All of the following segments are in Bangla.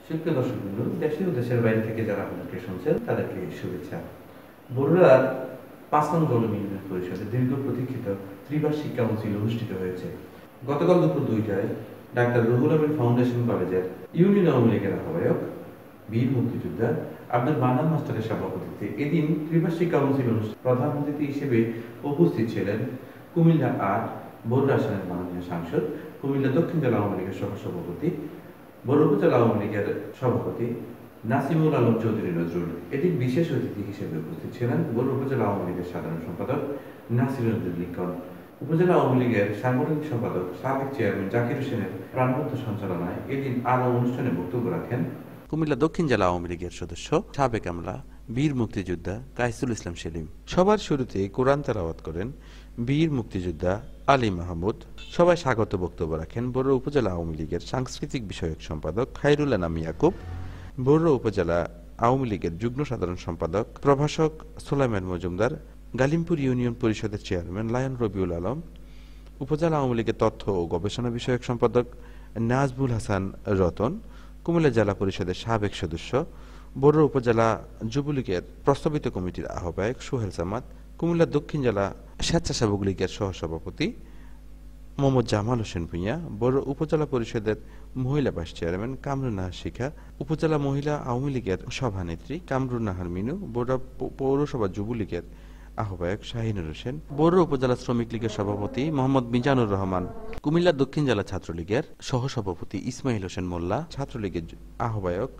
সুপ্রিয় দর্শকবৃন্দ, দেশে ও দেশের বাইরে থেকে যারা আমাদেরকে শুনছেন তাদেরকে শুভেচ্ছা। বরুড়ার ৫ নং দলম ইউনিয়ন পরিষদে দীর্ঘ প্রতীক্ষিত ত্রিবার্ষিক কাউন্সিল অনুষ্ঠিত হয়েছে। গতকাল দুপুর ২টায় ডাক্তার রুহুল আমিন ফাউন্ডেশন কলেজের ইউনিয়ন আওয়ামী লীগের আহ্বায়ক বীর মুক্তিযোদ্ধা আব্দুল মান্নান মাস্টারের সভাপতিত্বে এদিন ত্রিবার্ষিক কাউন্সিল অনুষ্ঠানে প্রধান অতিথি হিসেবে উপস্থিত ছিলেন কুমিল্লা ৮ বরুড়া আসনের মাননীয় সাংসদ, কুমিল্লা দক্ষিণ জেলা আওয়ামী লীগের সহসভাপতি, বরুড়া উপজেলা আওয়ামী লীগের সভাপতি নাসিমুল আলম চৌধুরী নজরুল। এদিন বিশেষ অতিথি হিসেবে উপস্থিত ছিলেন বরুড়া উপজেলা আওয়ামী লীগের সাধারণ সম্পাদক নাসিরুদ্দিন লিখন। উপজেলা আওয়ামী লীগের সাংগঠনিক সম্পাদক সাবেক চেয়ারম্যান জাকির হোসেনের প্রাণবন্ত সঞ্চালনায় এদিন আরো অনুষ্ঠানে বক্তব্য রাখেন কুমিল্লা দক্ষিণ জেলা আওয়ামী লীগের সদস্য সাবেক আমলা বীর মুক্তিযোদ্ধা কাইসুল ইসলাম সেলিম। সবার শুরুতে কোরআন তেলাওয়াত করেন বীর মুক্তিযোদ্ধা আলী মাহমুদ। সবাই স্বাগত বক্তব্য রাখেন বরুড়া উপজেলা আওয়ামী লীগের সাংস্কৃতিক বিষয়ক সম্পাদক খায়রুল আনাম ইয়াকুব, বরুড়া উপজেলা আওয়ামী লীগের যুগ্ম সাধারণ সম্পাদক প্রভাষক সুলাইমান মজুমদার, গালিমপুর ইউনিয়ন পরিষদের চেয়ারম্যান লায়ন রবিউল আলম, উপজেলা আওয়ামী লীগের তথ্য ও গবেষণা বিষয়ক সম্পাদক নাজবুল হাসান রতন, কুমিল্লা জেলা পরিষদের সাবেক সদস্য, বরুড়া উপজেলা যুবলীগের প্রস্তাবিত কমিটির আহ্বায়ক সোহেল সামাদ, কুমিল্লা দক্ষিণ জেলা স্বেচ্ছাসেবক লীগের সহসভাপতি মোহাম্মদ জামাল হোসেন ভূঁইয়া, বরুড়া উপজেলা পরিষদের মহিলা ভাইস চেয়ারম্যান কামরুন নাহার শিখা, উপজেলা মহিলা আওয়ামী লীগের সভানেত্রী কামরুন নাহার মিনু, বরুড়া পৌরসভা যুবলীগের আহ্বায়ক শাহিনুর হোসেন, বরুড়া উপজেলা শ্রমিক লীগের সভাপতি মোহাম্মদ মিজানুর রহমান, কুমিল্লা দক্ষিণ জেলা ছাত্রলীগের সহসভাপতি ইসমাইল হোসেন মোল্লা, ছাত্রলীগের আহ্বায়ক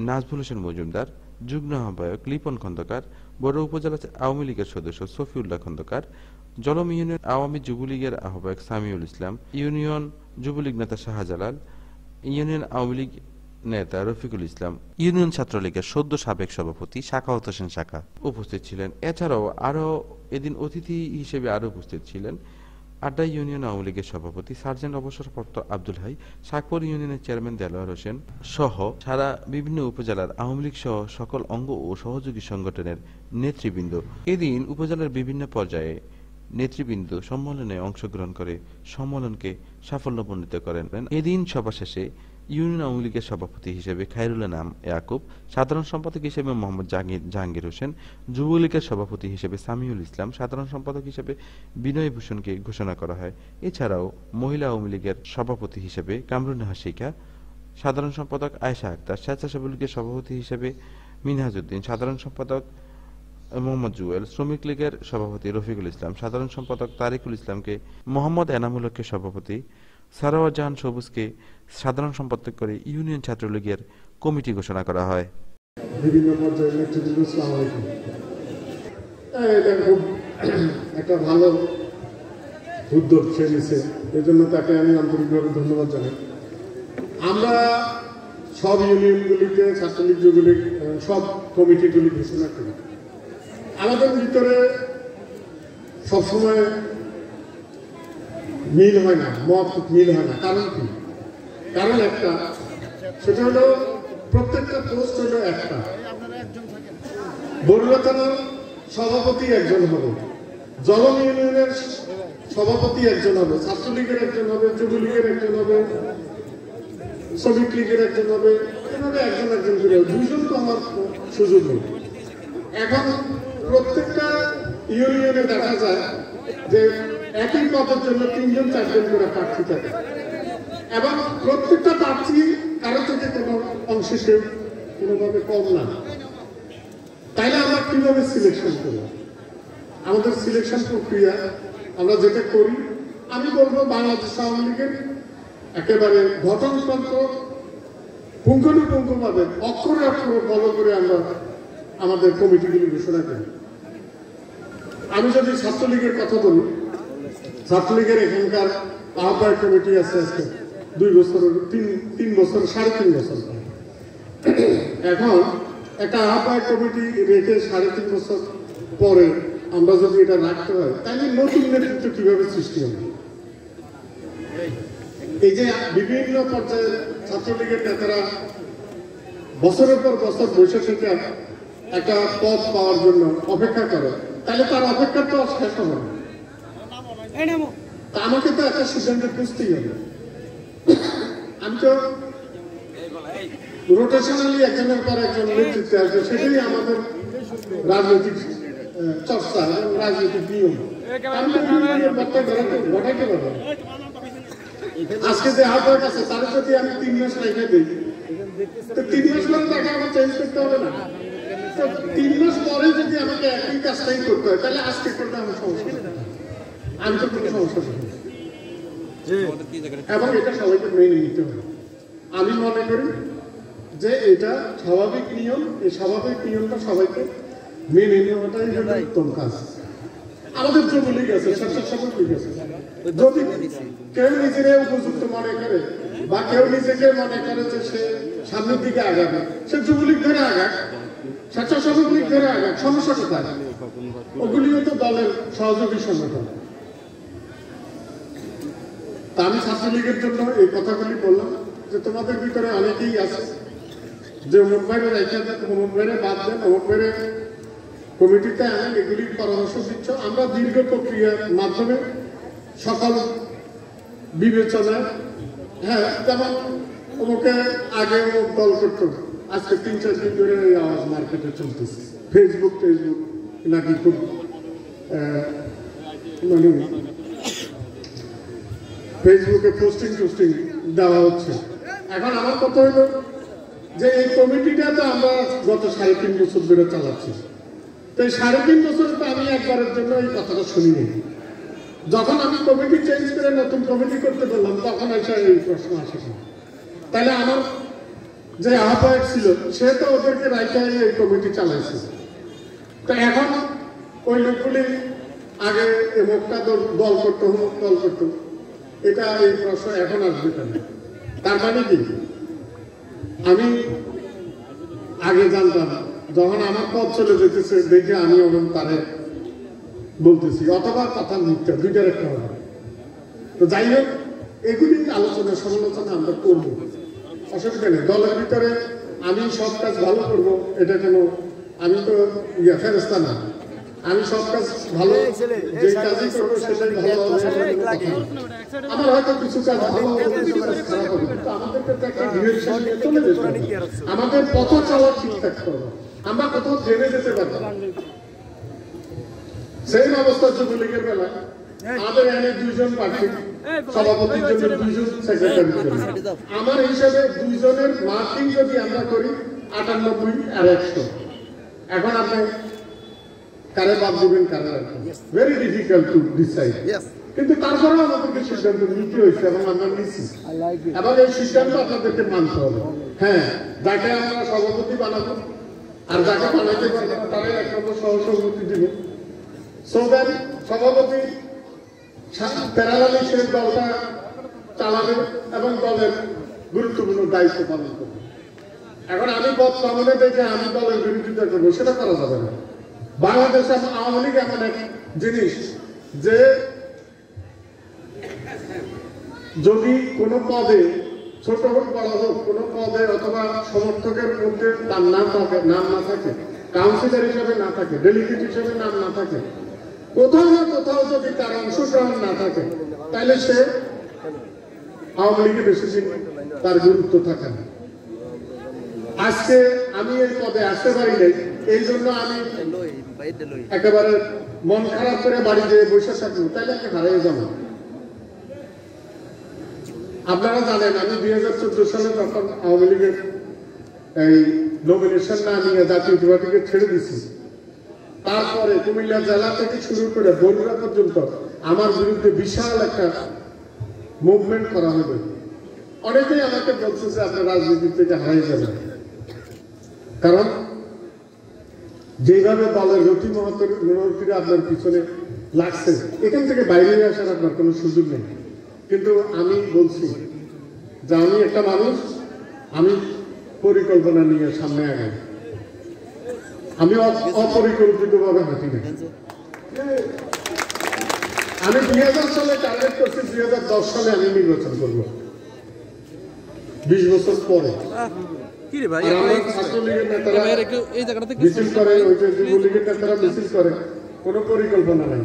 নাজবুল হোসেন মজুমদার, যুগ্ম আহ্বায়ক লিপন খন্দকার, বরুড়া উপজেলা আওয়ামী লীগের সদস্য সফিউল্লাহ খন্দকার, জলম ইউনিয়ন আওয়ামী যুবলীগের আহ্বায়ক সামিউল ইসলাম, ইউনিয়ন যুবলীগ নেতা শাহজালাল, ইউনিয়ন আওয়ামী লীগ নেতা রফিকুল ইসলাম, ইউনিয়ন ছাত্রলীগের সদ্য সাবেক সভাপতি শাখাওয়াত হোসেন শাখা উপস্থিত ছিলেন। এছাড়াও আরো এদিন অতিথি হিসেবে আরো উপস্থিত ছিলেন আড্ডা ইউনিয়ন আওয়ামী লীগের সভাপতি সার্জেন্ট অবসরপ্রাপ্ত আব্দুল হাই, শাকপুর ইউনিয়নের চেয়ারম্যান দেলোয়ার হোসেন সহ সারা বিভিন্ন উপজেলার আওয়ামী লীগ সহ সকল অঙ্গ ও সহযোগী সংগঠনের নেতৃবৃন্দ। এদিন উপজেলার বিভিন্ন পর্যায়ে নেতৃবৃন্দ সম্মেলনে অংশগ্রহণ করে সম্মেলনকে সাফল্যমণ্ডিত করেন। এদিন সভা শেষে ইউনিয়ন আওয়ামী লীগের সভাপতি হিসেবে খায়রুল আনাম ইয়াকুব, সাধারণ সম্পাদক হিসেবে মোহাম্মদ জাহাঙ্গীর হোসেন, যুবলীগের সভাপতি হিসেবে সামিউল ইসলাম, সাধারণ সম্পাদক হিসেবে বিনয় ভূষণকে ঘোষণা করা হয়। এছাড়াও মহিলা আওয়ামী লীগের সভাপতি হিসেবে কামরুন নাহার শিখা, সাধারণ সম্পাদক আয়েশা আক্তার, স্বেচ্ছাসেবক লীগের সভাপতি হিসেবে মিনহাজউদ্দিন, সাধারণ সম্পাদক মোহাম্মদ জুয়েল, শ্রমিক লীগের সভাপতি রফিকুল ইসলাম, সাধারণ সম্পাদক তারিকুল ইসলামকে, মোহাম্মদ এনামুল হককে সভাপতি, সারোয়ার জাহান সবুজকে সাধারণ সম্পাদক করে ইউনিয়ন ছাত্রলীগের কমিটি ঘোষণা করা হয়। বিভিন্ন পর্যায়ের নেতৃবৃন্দ, আসসালামু আলাইকুম। এটা খুব একটা ভালো উদ্যোগ সে নিছে, এই জন্য তাকে আমি আন্তরিকভাবে ধন্যবাদ জানাই। আমরা সব ইউনিয়নগুলিতে ছাত্রলীগ যুবলীগ সব কমিটিগুলি ঘোষণা করি। আমাদের ভিতরে সবসময় মিল হয় না, মত মিল হয় না। কারণ কি? কারণ একটা, সেটা হলো প্রত্যেকটা পোস্ট হলো একটা। বরুড়া থানার সভাপতি একজন হবে, জলম ইউনিয়নের সভাপতি একজন হবে, ছাত্রলীগের একজন হবে, যুবলীগের একজন হবে, শ্রমিক লীগের একজন হবে, এভাবে একজন একজন করে। দুইজন তো আমার সুযোগ নেই। এখন প্রত্যেকটা ইউনিয়নে দেখা যায় যে একই পদের জন্য ৩জন ৪জন করে প্রার্থী থাকে এবং প্রত্যেকটা প্রার্থী কারো থেকে কোনো অংশে সে কোনোভাবে কম না। তাইলে আমরা কিভাবে সিলেকশন করব? আমাদের সিলেকশন প্রক্রিয়া আমরা যেটা করি, আমি বলবো বাংলাদেশ আওয়ামী লীগের একেবারে গঠনতন্ত্র পুঙ্খানুপুঙ্খভাবে অক্ষরে অক্ষরে ফলো করে আমরা আমাদের কমিটিগুলি ঘোষণা করি। আমি যদি ছাত্রলীগের কথা বলি, ছাত্রলীগের এখানকার আহ্বায়ক কমিটি আছে আজকে 2 বছর, 3 বছর, 3.5 বছর। এখন একটা আহ্বায়ক কমিটি রেখে 3.5 বছর পরে আমরা যদি এটা রাখতে হয়, তাহলে নতুন নেতৃত্ব কিভাবে সৃষ্টি হবে? এই যে বিভিন্ন পর্যায়ে ছাত্রলীগের নেতারা বছরের পর বছর বসে থেকে একটা পদ পাওয়ার জন্য অপেক্ষা করে, তাহলে তার অপেক্ষা তো শেষ হবে না। আমাকে তো একটা সিদ্ধান্তে বুঝতেই হবে। আমি তো রোটেশনালি একজনের পর একজন নেতৃত্বে আসবে, সেটাই আমাদের রাজনৈতিক চর্চা এবং রাজনৈতিক নিয়ম। ঘটাইতে পারবো আজকে যে আহ্বায়ক আছে তার যদি আমি 3 মাস রেখে দিই, তো 3 মাস পরে তাকে আমার চেঞ্জ করতে হবে না। তো 3 মাস পরে যদি আমাকে একই কাজটাই করতে হয়, তাহলে আজকে করতে আমার সমস্যা নেই, আমি তো কোনো সমস্যা নেই। এবং এটা সবাইকে মেনে নিতে হবে। আমি মনে করি যে এটা স্বাভাবিক নিয়ম, এই স্বাভাবিক নিয়মটা সবাইকে মেনে নেওয়াটাই হলো উত্তম কাজ। আমাদের যুবলীগ আছে, স্বেচ্ছাসেবক আছে, যদি কেউ নিজের উপযুক্ত মনে করে বা কেউ নিজেকে মনে করে যে সে সামনের দিকে আগাবে, সে যুবলীগ ধরে আগাক, স্বেচ্ছাসেবক লীগ ধরে আগাক, সমস্যা কোথায়? ওগুলিও তো দলের সহযোগী সংগঠন। তা আমি ছাত্রলীগের জন্য এই কথাগুলি বললাম যে তোমাদের ভিতরে অনেকেই আছে যে অমুক ভাইরে রেখে দেন, অমুক ভাইরে বাদ দেন, অমুক ভাইরে কমিটিতে আনেন, এগুলির পরামর্শ দিচ্ছ। আমরা দীর্ঘ প্রক্রিয়ার মাধ্যমে সকল বিবেচনা, হ্যাঁ, যেমন অমুকে আগে অমুক দল করতো, আজকে 3-4 দিন ধরে এই আওয়াজ মার্কেটে চলতেছে। ফেসবুক নাকি খুব মানে ফেসবুকে পোস্টিং দেওয়া হচ্ছে। এখন আমার কথা হলো যে এই কমিটিটা তো আমরা গত 3.5 বছর ধরে চালাচ্ছি। তো এই 3.5 বছরে তো আমি একবারের জন্য এই কথাটা শুনিনি। যখন আমি কমিটি চেঞ্জ করে নতুন কমিটি করতে বললাম, তখন এসে এই প্রশ্ন আসে। তাহলে আমার যে আহ্বায়ক ছিল সে তো ওদেরকে রাইখে এই কমিটি চালাইছে। তো এখন ওই লোকগুলি আগে এমকটা দল করতো, দল করতো, এটা এই প্রশ্ন এখন আসবে কেন? তার মানে কি আমি আগে জানতাম, যখন আমার পথ চলে যেতেছে দেখে আমি এখন তারে বলতেছি, অথবা কথা মিথ্যা, দুইটার একটা হবে। তো যাই হোক, এগুলি আলোচনা সমালোচনা আমরা করবো, অসুবিধা নেই। দলের ভিতরে আমি সব কাজ ভালো করবো এটা কেন? আমি তো ফেরেস্তা না, আমি সব কাজ ভালো, যে কাজই করবো সেটাই ভালো হবে। আমার হয়তো কিছু কাজ ভালো হবে, কিছু কাজ খারাপ হবে, কিন্তু আমাদেরকে তো একটা ডিরেকশন নিয়ে চলে যেতে হবে। আমাদের পথ চলা ঠিক থাকতে হবে, আমরা কোথাও জেনে যেতে পারবো। সেই অবস্থা যুবলীগের বেলা আমাদের এনে 2 জন প্রার্থী, সভাপতির জন্য 2 জন, সেক্রেটারির জন্য। আমার হিসাবে 2 জনের মার্কিং যদি আমরা করি 98 আর 100। এখন আপনি কারে বাদ দিবেন, কারে রাখবেন, ভেরি ডিফিকাল্ট টু ডিসাইড। কিন্তু তারপরেও আমাদেরকে সিদ্ধান্ত নিতে হয়েছে এবং আমরা নিচ্ছি, এবং এই সিদ্ধান্ত আপনাদেরকে মানতে হবে। হ্যাঁ, যাকে আমরা সভাপতি বানাবো আর যাকে বানাইতে পারবো না তারাই একমাত্র সহসভাপতি দিব। সৌদান সভাপতি প্যারালালি সেই দলটা চালাবে এবং দলের গুরুত্বপূর্ণ দায়িত্ব পালন করবে। এখন আমি পদ সামনে দেখে আমি দলের বিরোধিতা করবো, সেটা করা যাবে না। বাংলাদেশে আওয়ামী লীগ এমন এক জিনিস যে যদি কোনো পদে, ছোট হোক বড় হোক, কোনো পদে অথবা সমর্থকের মধ্যে তার নাম না থাকে, কাউন্সিলর হিসেবে না থাকে, ডেলিগেট হিসেবে নাম না থাকে, কোথাও না কোথাও যদি তার অংশগ্রহণ না থাকে, তাহলে সে আওয়ামী লীগে বেশি দিন তার গুরুত্ব থাকে না। আজকে আমি এই পদে আসতে পারি নাই, এই জন্য আমি একেবারে মন খারাপ করে বাড়ি যেয়ে বসে থাকবো, তাহলে আমি হারিয়ে যাবো। আপনারা জানেন আমি 2014 সালে যখন আওয়ামী লীগের এই নমিনেশন না নিয়ে জাতীয় পার্টিকে ছেড়ে দিচ্ছি, তারপরে কুমিল্লা জেলা থেকে শুরু করে বগুড়া পর্যন্ত আমার বিরুদ্ধে বিশাল একটা মুভমেন্ট করা হবে। অনেকেই আমাকে বলছে যে আপনার রাজনীতি থেকে হারিয়ে যাবেন, কারণ যেভাবে দলের রতি মনোরীরা আপনার পিছনে লাগছে, এখান থেকে বাইরে আসার আপনার কোনো সুযোগ নেই। কিন্তু আমি বলছি যে আমি একটা মানুষ, আমি পরিকল্পনা নিয়ে সামনে আগাই, আমি অপরিকল্পিতভাবে হাঁটি না। আমি 2000 সালে টার্গেট করছি 2010 সালে আমি নির্বাচন করব, 20 বছর পরে। ছাত্রলীগের নেতারা মিছিল করে, ওই যে যুবলীগের নেতারা মিছিল করে, কোনো পরিকল্পনা নাই।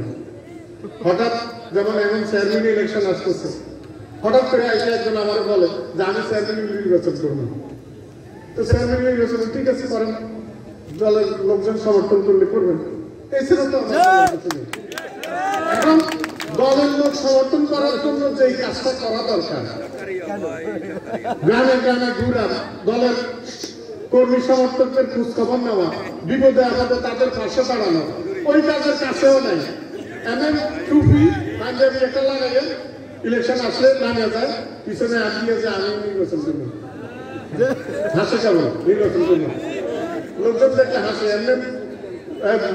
হঠাৎ যেমন এখন চেয়ারম্যান ইলেকশন আসতেছে, হঠাৎ করে আইসা একজন আমার বলে যে আমি চেয়ারম্যান নির্বাচন করবো। তো চেয়ারম্যান নির্বাচনে ঠিক আছে করেন, দলের লোকজন সমর্থন করলে করবেন, এছাড়া তো এখন দলের লোক সমর্থন করার জন্য যে কাজটা করা দরকার, গ্রামে গ্রামে ঘুরা দলের কর্মী সমর্থকদের খোঁজ খবর নেওয়া, বিপদে আপদে তাদের পাশে দাঁড়ানো, ওই কাজের কাছেও নাই। এমন টুপি পাঞ্জাবি একটা লাগাইয়ে ইলেকশন আসলে নামে যায়, পিছনে আসিয়ে যে আমি নির্বাচন করবো, হাসে যাবো নির্বাচন করবো, লোকজন দেখলে হাসে। এমনি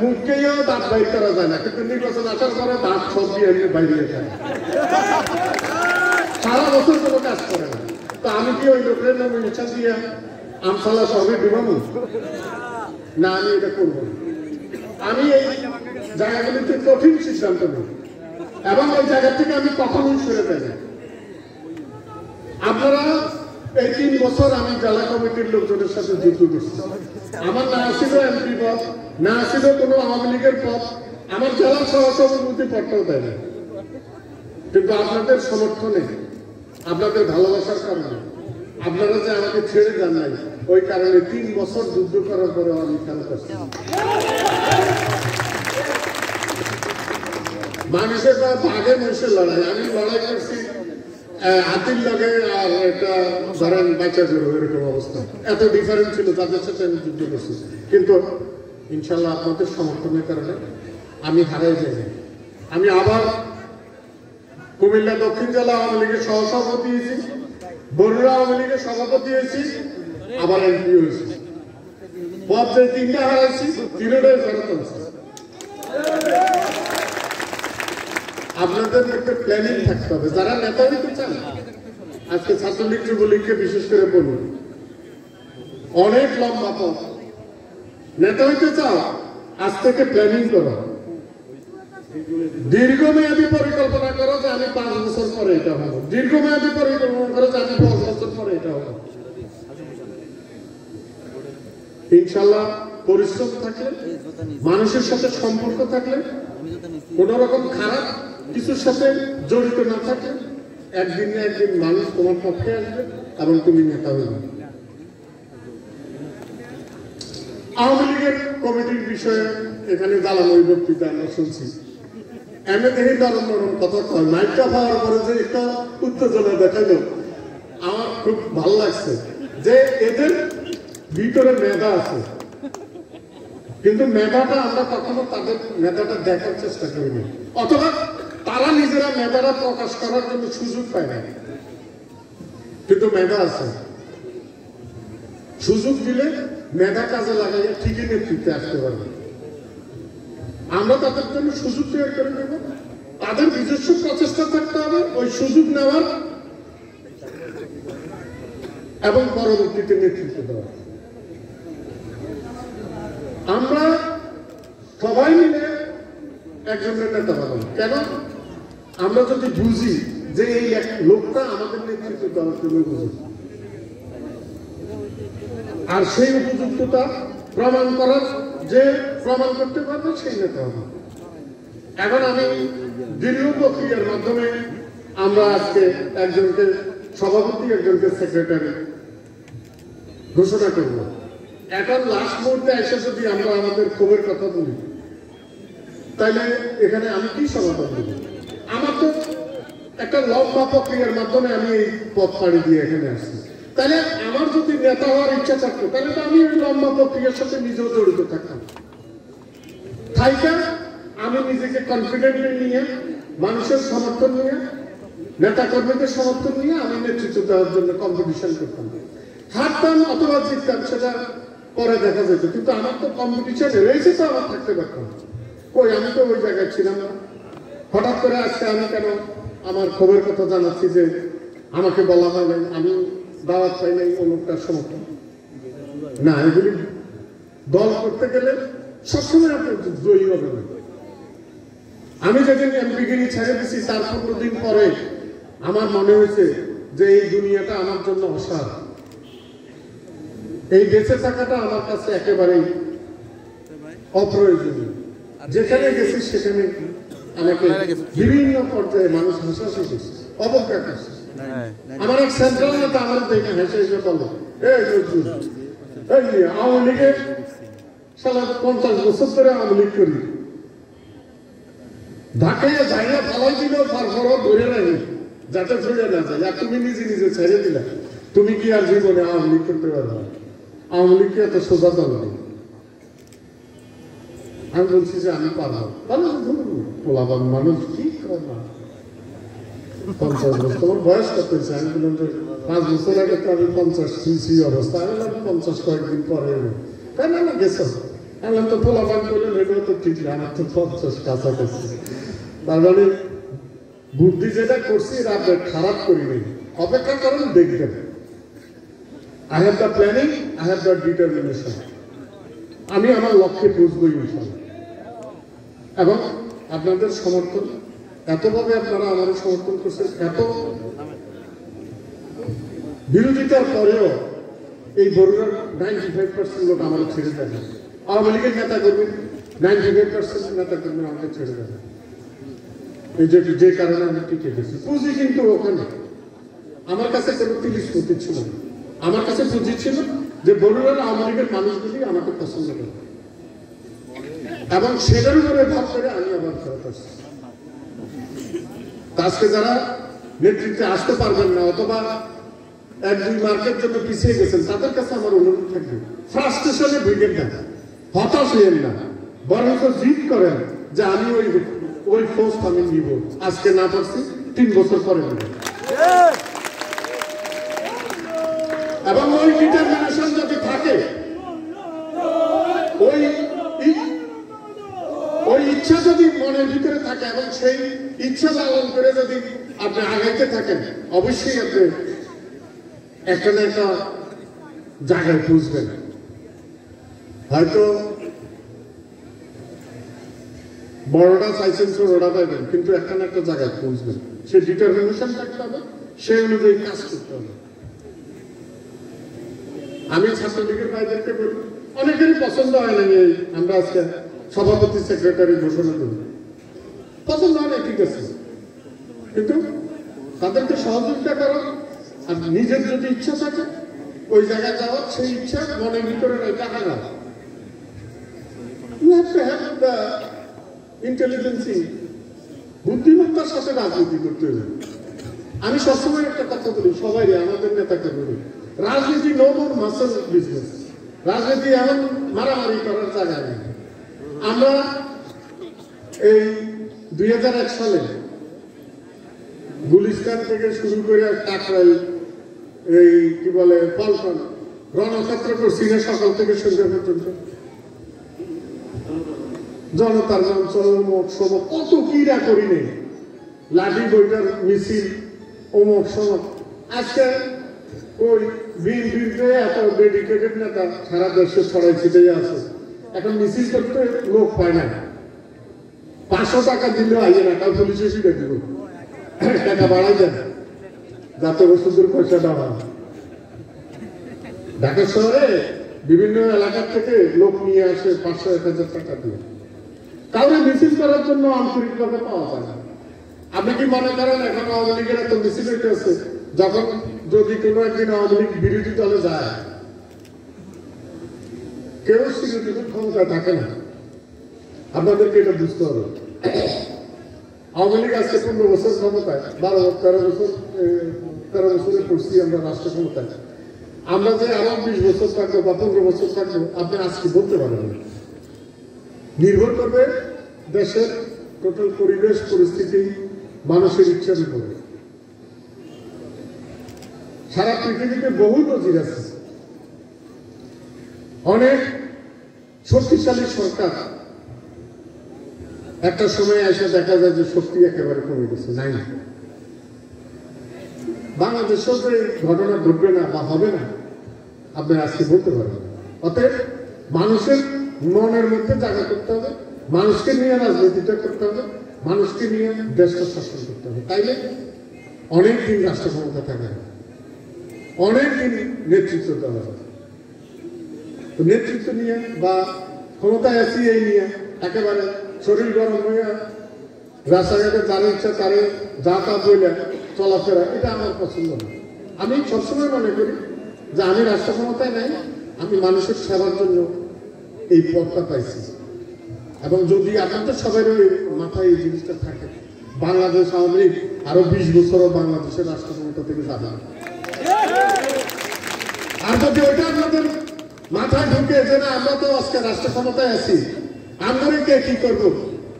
মুখকেও দাঁত বাইর করা যায় না, কিন্তু নির্বাচন আসার পরে দাঁত সব দিয়ে এমনি বাইরে যায়, সারা বছর কোনো কাজ করে না। তো আমি কি ওই লোকের নামে ইচ্ছা দিয়ে আমসালা সবই বিমানো না, আমি এটা করবো। আমি এই জায়গাগুলিতে কঠিন সিদ্ধান্ত নেই এবং ওই জায়গা থেকে আমি কখনোই সরে যাই না। আপনারা এই 3 বছর আমি জেলা কমিটির লোকজনের সাথে যুক্ত করছি। আমার না ছিল এমপি পদ, না ছিল কোনো আওয়ামী লীগের পদ, আমার জেলা সহসভাপতি পদটাও দেয় না, কিন্তু আপনাদের সমর্থনে, আপনাদের ভালোবাসার কারণে, আপনারা যে আমাকে ছেড়ে যান নাই, ওই কারণে 3 বছর যুদ্ধ করার পরে আমি খেয়াল করছি। মানুষের বা বাঘে মহিষের লড়াই, আমি লড়াই করছি হাতির লগে আর একটা ধরেন বাচ্চা জোর, এরকম অবস্থা। এত ডিফারেন্স ছিল, তাদের সাথে আমি যুদ্ধ করছি, কিন্তু ইনশাল্লাহ আপনাদের সমর্থনের কারণে আমি হারাই যাই। আমি আবার কুমিল্লা দক্ষিণ জেলা আওয়ামী লীগের সহসভাপতি হয়েছি, বরুড়া আওয়ামী লীগের সভাপতি হয়েছি, আবার এমপি হয়েছি। পদ যে 3টা হারাইছি, 3টাই ফেরত আনছি। আপনাদের একটা প্ল্যানিং থাকতে হবে। যারা নেতা হইতে চান, আজকে ছাত্রলীগ যুবলীগকে বিশেষ করে বলুন, অনেক লম্বা পথ। নেতা হইতে চাও, আজ থেকে প্ল্যানিং করো, দীর্ঘমেয়াদী পরিকল্পনা করো যে আমি 5 বছর পরে এটা হবো, দীর্ঘমেয়াদী পরিকল্পনা করো যে আমি 10 বছর পরে এটা হবো। ইনশাল্লাহ পরিশ্রম থাকলে, মানুষের সাথে সম্পর্ক থাকলে, কোন রকম খারাপ কিছুর সাথে জড়িত না থাকলে, একদিন না একদিন মানুষ তোমার পক্ষে আসবে এবং তুমি নেতা হইবে। আওয়ামী লীগের কমিটির বিষয়ে এখানে জ্বালাময়ী বক্তৃতা আমরা শুনছি। এমনি দেখি নরম নরম কথা কয়, মাইকটা পাওয়ার পরে যে একটা উত্তেজনা দেখালো, আমার খুব ভালো লাগছে যে এদের ভিতরে মেধা আছে, কিন্তু মেধাটা আমরা কখনো তাদের মেধাটা দেখার চেষ্টা করিনি, অথবা তারা নিজেরা মেধাটা প্রকাশ করার জন্য সুযোগ পায় না। কিন্তু মেধা আছে, সুযোগ দিলে মেধা কাজে লাগাইয়া ঠিকই নেতৃত্বে আসতে পারবে। আমরা তাদের জন্য সুযোগ তৈরি করে দেব, তাদের নিজস্ব প্রচেষ্টা থাকতে হবে ওই সুযোগ নেওয়ার এবং পরবর্তীতে নেতৃত্ব দেওয়া। আমরা সবাই মিলে একজনের নেতা বানাবো। কেন? আমরা যদি বুঝি যে এই এক লোকটা আমাদের নেতৃত্ব দেওয়ার জন্য উপযুক্ত, আর সেই উপযুক্ততা প্রমাণ করার যে প্রমাণ করতে পারবে সেই নেতা হবে। এখন আমি দীর্ঘ প্রক্রিয়ার মাধ্যমে আমরা আজকে একজনকে সভাপতি, একজনকে সেক্রেটারি ঘোষণা করব। এখন লাস্ট মুহূর্তে এসে যদি আমরা আমাদের ক্ষোভের কথা বলি, তাইলে এখানে আমি কি সমাধান দেব? আমার তো একটা লম্বা প্রক্রিয়ার মাধ্যমে আমি এই পথ পাড়ি দিয়ে এখানে আসছি। তাহলে আমার যদি নেতা হওয়ার ইচ্ছা থাকতো, তাহলে তো আমি ওই লম্বা প্রক্রিয়ার সাথে নিজেও জড়িত থাকতাম। তাইটা আমি নিজেকে কনফিডেন্টলি নিয়ে, মানুষের সমর্থন নিয়ে, নেতা কর্মীদের সমর্থন নিয়ে আমি নেতৃত্ব দেওয়ার জন্য কম্পিটিশন করতাম। হারতাম অথবা জিততাম সেটা পরে দেখা যেত, কিন্তু আমার তো কম্পিটিশন রয়েছে, তো আমার থাকতে পারতাম। কই, আমি তো ওই জায়গায় ছিলাম না। হঠাৎ করে আজকে আমি কেন আমার খবরের কথা জানাচ্ছি যে আমাকে বলা হয় নাই, আমি দাওয়াত পাই নাই অমুকটার সমর্থন না। এগুলি দল করতে গেলে সবসময় আপনি জয়ী হবে না। আমি যেদিন এমপিগিরি ছেড়ে দিচ্ছি, তার 15 দিন পরে আমার মনে হয়েছে যে এই দুনিয়াটা আমার জন্য অসার, এই বেঁচে থাকাটা আমার কাছে একেবারেই অপ্রয়োজনীয়। যেখানে গেছি সেখানে আমাকে বিভিন্ন পর্যায়ে মানুষ হাসাহাসি করছে, অবজ্ঞা করছে। আমার এক সেন্ট্রাল নেতা আমার দেখে হেসে হেসে বলল, এই আওয়ামী লীগের সালা 50 বছর ধরে আওয়ামী লীগ করি, ঢাকায় যাইয়া ফালাই দিল, তারপরও ধরে রাখি যাতে ছেড়ে না যায়। আর তুমি নিজে নিজে ছেড়ে দিলা, তুমি কি আর জীবনে আওয়ামী লীগ করতে পারবে? আওয়ামী লীগকে এত সোজা দল নেই। আমি বলছি যে আমি পারবো, পোলাবান মানুষ কি করবা, 50 বছর তোমার বয়স কত হয়েছে? আমি বললাম যে 5 বছর আগে তো আমি 50 ছিছি অবস্থা। আমি বললাম 50 কয়েকদিন পরে তাই না গেছ। আমি তো পোলাবান করলেন এগুলো তো ঠিক না, আমার তো 50 কাছাকাছি। তার মানে বুদ্ধি যেটা করছি রাত খারাপ করিনি, অপেক্ষা করেন দেখবেন। I have the planning, I have the determination. আমি আমার লক্ষ্যে পৌঁছবো ইনশাআল্লাহ। এবং আপনাদের সমর্থন এতভাবে আপনারা আমার সমর্থন করছেন, এত বিরোধিতার পরেও এই বরুণার 95% লোক আমার ছেড়ে দেয়। আওয়ামী লীগের নেতা কর্মী 95% নেতা কর্মী আমাকে ছেড়ে দেয়। এই যে কারণে আমি টিকে গেছি। পুঁজি কিন্তু ওখানে আমার কাছে কোনো তিরিশ কোটি ছিল না। আমার কাছে পুঁজি ছিল যে বরুণার আওয়ামী লীগের মানুষগুলি আমাকে পছন্দ করে, এবং সেটার উপরে ভাব করে আমি আবার ফেরত আসছি। আজকে যারা নেতৃত্বে আসতে পারবেন না অথবা 1-2 মার্কের জন্য পিছিয়ে গেছেন, তাদের কাছে আমার অনুরোধ থাকবে, ফ্রাস্ট্রেশনে ভুগেন না, হতাশ হইেন না, বরং জিদ করেন যে আমি ওই পোস্ট আমি নিব। আজকে না পারছি 3 বছর পরে নিব, এবং ওই ডিটারমিনেশন যদি থাকে, ওই ইচ্ছা যদি মনের ভিতরে থাকে এবং সেই ইচ্ছা লালন করে যদি আপনি আগাইতে থাকেন, অবশ্যই আপনি একটা না একটা জায়গায় পৌঁছবেন। হয়তো বড়টা চাইছেন ছোটটা পাইবেন, কিন্তু একটা না একটা জায়গায় পৌঁছবেন। সে ডিটারমিনেশন থাকতে হবে, সেই অনুযায়ী কাজ করতে হবে। আমি ছাত্রলীগের ভাইদেরকে বলি, অনেকেরই পছন্দ হয় না আমরা আজকে সভাপতি সেক্রেটারি ঘোষণা করি, পছন্দ হয় না, ঠিক আছে, কিন্তু তাদেরকে সহযোগিতা করো। আর নিজের যদি ইচ্ছা থাকে ওই জায়গায় যাওয়ার, সেই ইচ্ছা মনের ভিতরে রেখে আগাও। You have to have the intelligence, বুদ্ধিমত্তার সাথে রাজনীতি করতে হবে। আমি সবসময় একটা কথা বলি সবাই, আমাদের নেতাকে বলি, রাজনীতি নো মোর মাসেল বিজনেস। রাজনীতি এমন মারামারি করার জায়গা নেই। আমরা এই 2001 সালে গুলিস্তান থেকে শুরু করে টাকরাই, এই কি বলে পল্টন, রণক্ষেত্র করছি না সকাল থেকে সন্ধ্যা পর্যন্ত। জনতার মঞ্চল মহোৎসব কত কিরা করি নেই, লাঠি বইটার মিছিল অমুক সমক। আজকে ওই বিএনপিতে এত ডেডিকেটেড নেতা সারা দেশে ছড়াই ছিটেই আছে, এখন মিছিল করতে লোক পায় না। 500 টাকা দিলেও আইয়ে না, কাল পুলিশে শিখে দিব, টাকা বাড়াই দেন যাতে ওষুধের পয়সাটা হয়। ঢাকা শহরে বিভিন্ন এলাকার থেকে লোক নিয়ে আসে 500-1000 টাকা দিয়ে, কাউরে মিছিল করার জন্য আন্তরিকভাবে পাওয়া যায় না। আপনি কি মনে করেন এখন আওয়ামী লীগের এত মিছিল হইতে আছে, যখন যদি কোনো একদিন আওয়ামী লীগ বিরোধী দলে যায়, কেউ চিরদিনের ক্ষমতা থাকে না। আপনাদেরকে এটা বুঝতে হবে। আওয়ামী লীগ আজকে 15 বছর ক্ষমতায়, 13 বছরে পড়ছি আমরা রাষ্ট্র ক্ষমতায়। আমরা যে আরো 20 বছর থাকবো বা 15 বছর থাকবো, আপনি আজকে বলতে পারবেন না। নির্ভর করবে দেশের টোটাল পরিবেশ পরিস্থিতি, মানুষের ইচ্ছার উপরে। সারা পৃথিবীতে বহু নজির আছে, অনেক শক্তিশালী সরকার একটা সময় এসে দেখা যায় যে শক্তি একেবারে কমে গেছে, নাই। বাংলাদেশেও যে ঘটনা ঘটবে না বা হবে না আপনি আজকে বলতে পারবেন। অতএব মানুষের মনের মধ্যে জায়গা করতে হবে, মানুষকে নিয়ে রাজনীতিটা করতে হবে, মানুষকে নিয়ে দেশটা শাসন করতে হবে। তাইলে অনেকদিন রাষ্ট্র ক্ষমতা থাকে, অনেকদিন নেতৃত্ব দেওয়া হবে। তো নেতৃত্ব নিয়ে বা ক্ষমতায় আছি এই নিয়ে একেবারে শরীর গরম হয়ে রাস্তাঘাটে যার ইচ্ছা তারে যা তা বলে চলাফেরা, এটা আমার পছন্দ না। আমি সবসময় মনে করি যে আমি রাষ্ট্র ক্ষমতায় নাই, আমি মানুষের সেবার জন্য এই পদটা পাইছি। এবং যদি আপনাদের সবাই মাথায় এই জিনিসটা থাকে, বাংলাদেশ আওয়ামী লীগ আরো 20 বছরও বাংলাদেশের রাষ্ট্র ক্ষমতা থেকে যাবে না। আর যদি ওইটা আপনাদের মাথায় ঢুকে যে না আমরা তো আজকে রাষ্ট্র ক্ষমতায় আছি, আমরা কে কি করবো,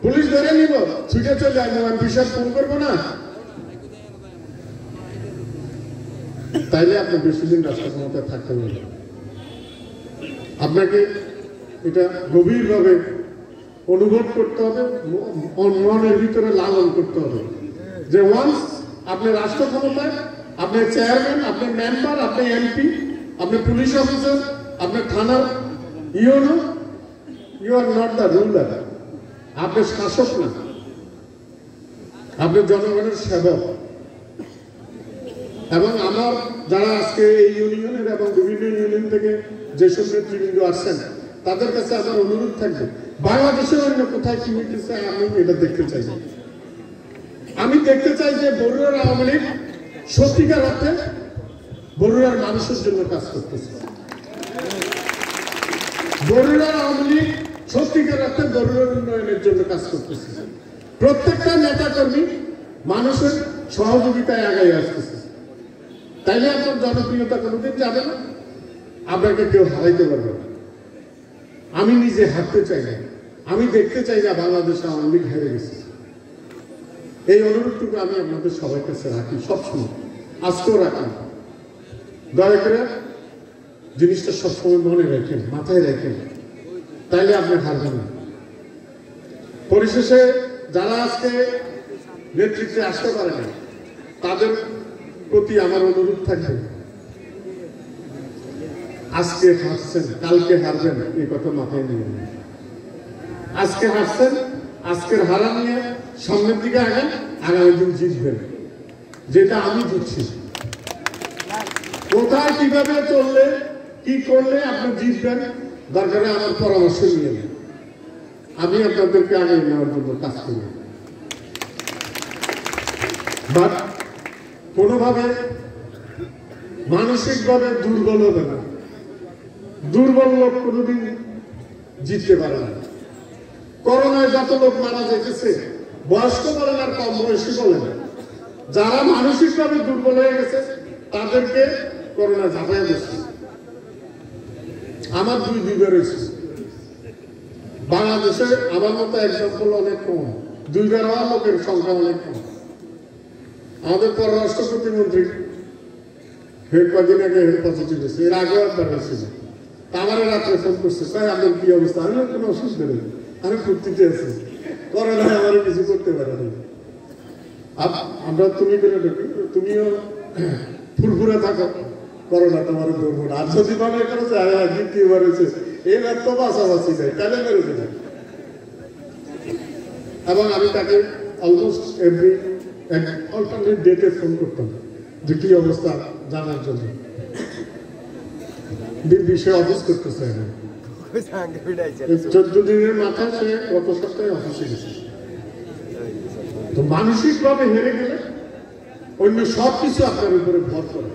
পুলিশ ধরে নিব, ছুটে চলে আসবো, এমপি সাহেব ফোন করবো না, তাইলে আপনি বেশি দিন রাষ্ট্র ক্ষমতায় থাকতে পারবেন। আপনাকে এটা গভীরভাবে অনুভব করতে হবে, মনের ভিতরে লালন করতে হবে যে ওয়ান্স আপনি রাষ্ট্র ক্ষমতায়, আপনি চেয়ারম্যান, আপনি মেম্বার, আপনি এমপি, আপনি পুলিশ অফিসার, আপনি থানার you know, you are not the ruler. আপনি শাসক না, আপনি জনগণের সেবক। এবং আমার যারা আজকে এই ইউনিয়নের এবং বিভিন্ন ইউনিয়ন থেকে যেসব নেতৃবৃন্দ আসছেন তাদের কাছে আমার অনুরোধ থাকবে, বাংলাদেশের অন্য কোথায় কি হইতেছে আমি এটা দেখতে চাই। আমি দেখতে চাই যে বরুড়ার আওয়ামী লীগ সত্যিকার অর্থে বরুড়ার মানুষের জন্য কাজ করতেছে। বরুড়ার আওয়ামী লীগ সত্যিকার অর্থে বরুড়ার উন্নয়নের জন্য কাজ করতেছে। প্রত্যেকটা নেতা কর্মী মানুষের সহযোগিতায় আগাই আসতেছে। তাইলে আপনার জনপ্রিয়তা কোনোদিন যাবে না, আপনাকে কেউ হারাইতে পারবে না। আমি নিজে হারতে চাই না, আমি দেখতে চাই না বাংলাদেশে আওয়ামী লীগ হেরে গেছে। এই অনুরোধটুকু আমি আপনাদের সবার কাছে রাখি, সবসময়, আজকেও রাখি। দয়া করে জিনিসটা সবসময় মনে রাখেন, মাথায় রাখেন, তাইলে আপনি হারবেন না। পরিশেষে যারা আজকে নেতৃত্বে আসতে পারে না তাদের প্রতি আমার অনুরোধ থাকবে, আজকে হারছেন কালকে হারবেন এই কথা মাথায় নিয়ে নেন। আজকে হারছেন, আজকের হারা নিয়ে সামনের দিকে আগান, আগামী দিন জিতবেন, যেটা আমি জিতছি। কোথায় কিভাবে চললে কি করলে আপনি জিতবেন, দরকারে আমার পরামর্শ নিয়ে নেন, আমি আপনাদেরকে আগে নেওয়ার জন্য কাজ করি। বাট কোনোভাবে মানসিকভাবে দুর্বল হবে না। দুর্বল লোক কোনোদিন জিততে পারে না। করোনায় যত লোক মারা যেতেছে, বয়স্ক বলেন আর কম বয়সী বলেন, যারা মানসিকভাবে দুর্বল হয়ে গেছে তাদেরকে করোনা ঝাঁপাই দিচ্ছে। আমার দুইবার হয়েছে বাংলাদেশে, আমার মতো এক্সাম্পল অনেক কম, দুইবার হওয়া লোকের সংখ্যা অনেক কম। আমাদের পররাষ্ট্র প্রতিমন্ত্রী কদিন আগে পজিটিভ হয়েছে, এর আগেও একবার হয়েছিল। আমার রাত্রে ফোন করছে, তাই আপনার কি অবস্থা? আমি কোনো অসুবিধা নেই, আমি ফুর্তিতে আছি, করোনা আমার কিছু করতে পারে না। আমরা তুমি করে ঢুকি, তুমিও ফুরফুরে থাকো, করোনা তোমার ধরবো না। আর যদি মনে করেছে দ্বিতীয়বার হয়েছে, এবার তো বাঁচাবাচি যায়, তাহলে বেরোতে যায়। এবং আমি তাকে অলমোস্ট এভরি অল্টারনেট ডেটে ফোন করতাম যে কি অবস্থা জানার জন্য। বিষয়ে অফিস করতেছে, 14 দিনের মাথায় সে গত সপ্তাহে অফিসে গেছে। তো মানসিকভাবে হেরে গেলে অন্য সবকিছু আপনার উপরে ভর করে,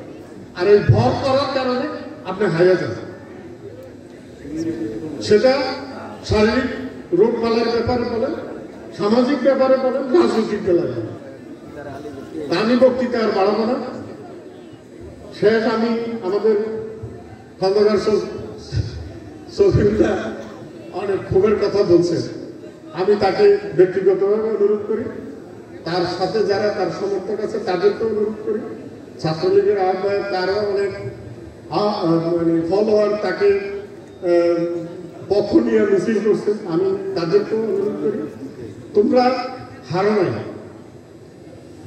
আর এই ভর করার কারণে আপনি হারিয়ে যান। সেটা শারীরিক রোগ বালার ব্যাপারে বলেন, সামাজিক ব্যাপারে বলেন, রাজনৈতিক বেলায় বলেন। আমি বক্তৃতা আর বাড়াবো না। শেষ আমি আমাদের খন্দকার সফিউল্লাহ অনেক ক্ষোভের কথা বলছেন, আমি তাকে ব্যক্তিগতভাবে অনুরোধ করি, তার সাথে যারা তার সমর্থক আছে তাদেরকে অনুরোধ করি, ছাত্রলীগের আহ্বায়ক তারও অনেক মানে ফলোয়ার তাকে পক্ষ নিয়ে মিছিল করছে, আমি তাদেরকেও অনুরোধ করি, তোমরা হারো নাই,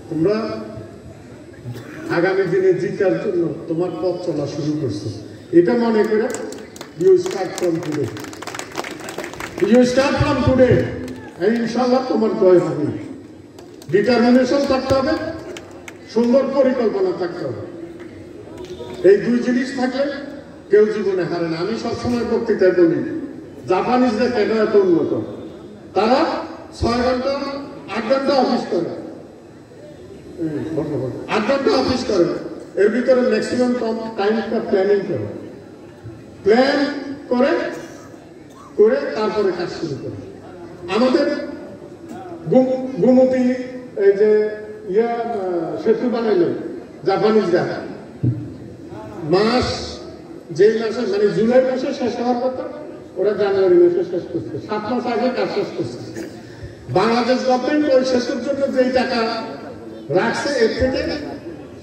তোমরা আগামী দিনে জিতার জন্য তোমার পথ চলা শুরু করছো। এটা মনে করে you start from today, you start from today, ইনশাআল্লাহ তোমার জয় হবে। ডিটারমিনেশন থাকতে হবে, সুন্দর পরিকল্পনা থাকতে হবে। এই দুই জিনিস থাকলে কেউ জীবনে হারে না। আমি সবসময় বক্তৃতায় বলি, জাপানিজরা কেন এত উন্নত? তারা 6 ঘন্টা 8 ঘন্টা অফিস করে, 8 ঘন্টা অফিস করে, এর ভিতরে ম্যাক্সিমাম টাইমটা প্ল্যানিং করে। প্ল্যান করে করে তারপরে কাজ শুরু করে। আমাদের গোমতী এই যে সেতু বানাইল জাপানিজরা, মাস যেই মাসে মানে জুলাই মাসে শেষ হওয়ার কথা, ওরা জানুয়ারি মাসে শেষ করছে, 7 মাস আগে কাজ শেষ করছে। বাংলাদেশ গভর্নমেন্ট ওই শেষের জন্য যেই টাকা রাখছে, এর থেকে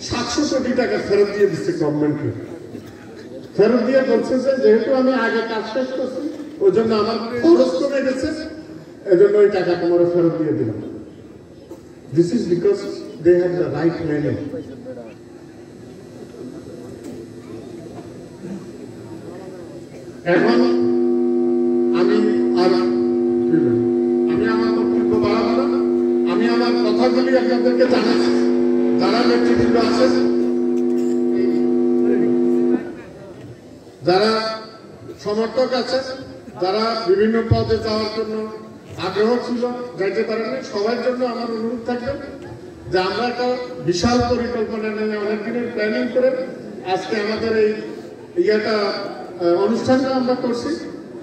700 কোটি টাকা ফেরত দিয়ে দিচ্ছে গভর্নমেন্টকে। ফেরত দিয়ে বলছে যে যেহেতু আমি আগে কাজ শেষ করছি, ওই জন্য আমার খরচ কমে গেছে, এজন্য ওই টাকা তোমার ফেরত দিয়ে দিলাম। This is because they have the right planning. এখন আমি আমার বক্তব্য বাড়াবো না, আমি আমার কথাগুলি আপনাদেরকে জানাচ্ছি। যারা নেতৃবৃন্দ আছে, যারা সমর্থক আছে, যারা বিভিন্ন পদে যাওয়ার জন্য আগ্রহ ছিল, যাইতে পারেননি, সবার জন্য আমার অনুরোধ থাকবে যে আমরা একটা বিশাল পরিকল্পনা নিয়ে অনেকদিনের প্ল্যানিং করে আজকে আমাদের এই অনুষ্ঠানটা আমরা করছি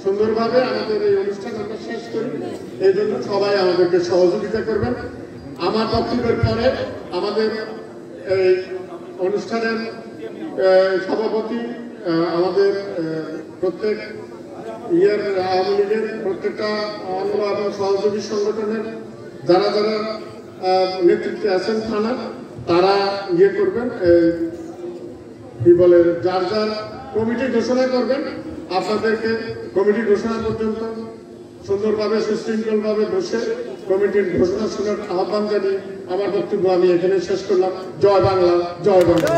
সুন্দরভাবে। আমাদের এই অনুষ্ঠান আমরা শেষ করি, এই জন্য সবাই আমাদেরকে সহযোগিতা করবেন। আমার বক্তব্যের পরে আমাদের এই অনুষ্ঠানের সভাপতি, আমাদের প্রত্যেক আওয়ামী লীগের প্রত্যেকটা অঙ্গ এবং সহযোগী সংগঠনের যারা যারা নেতৃত্বে আছেন থানা, তারা করবেন, কি বলে, যার যার কমিটি ঘোষণা করবেন। আপনাদেরকে কমিটি ঘোষণা পর্যন্ত সুন্দরভাবে সুশৃঙ্খলভাবে বসে কমিটির ঘোষণা শোনার আহ্বান জানিয়ে আমার বক্তব্য আমি এখানে শেষ করলাম। জয় বাংলা, জয় বাংলা।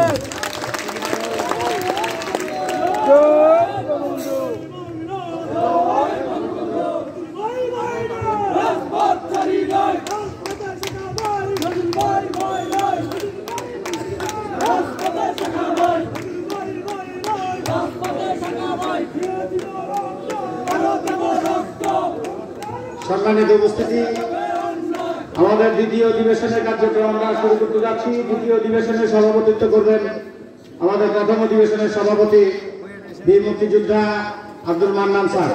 সম্মানিত উপস্থিতি, আমাদের দ্বিতীয় অধিবেশনের কার্যক্রম আমরা শুরু করতে যাচ্ছি। দ্বিতীয় অধিবেশনের সভাপতিত্ব করবেন আমাদের প্রথম অধিবেশনের সভাপতি বীর মুক্তিযোদ্ধা আব্দুল মান্নান স্যার।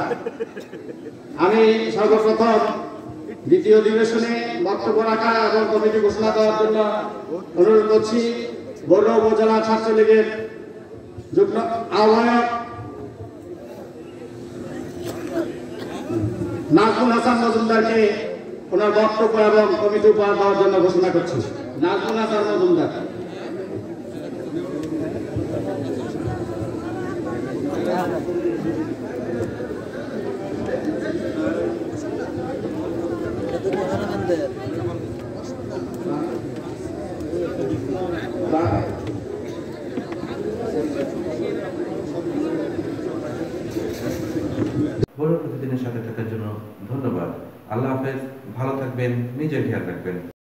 আমি সর্বপ্রথম দ্বিতীয় অধিবেশনে বক্তব্য রাখা এবং কমিটি ঘোষণা দেওয়ার জন্য অনুরোধ করছি বড়ুয়া উপজেলা ছাত্রলীগের যুগ্ম আহ্বায়ক নাজমুল হাসান মজুমদারকে ওনার বক্তব্য এবং কমিটি উপহার দেওয়ার জন্য ঘোষণা করছি। নাজমুল হাসান মজুমদার। বড় প্রতিদিনের সাথে থাকার জন্য ধন্যবাদ। আল্লাহ হাফেজ, ভালো থাকবেন, নিজের খেয়াল রাখবেন।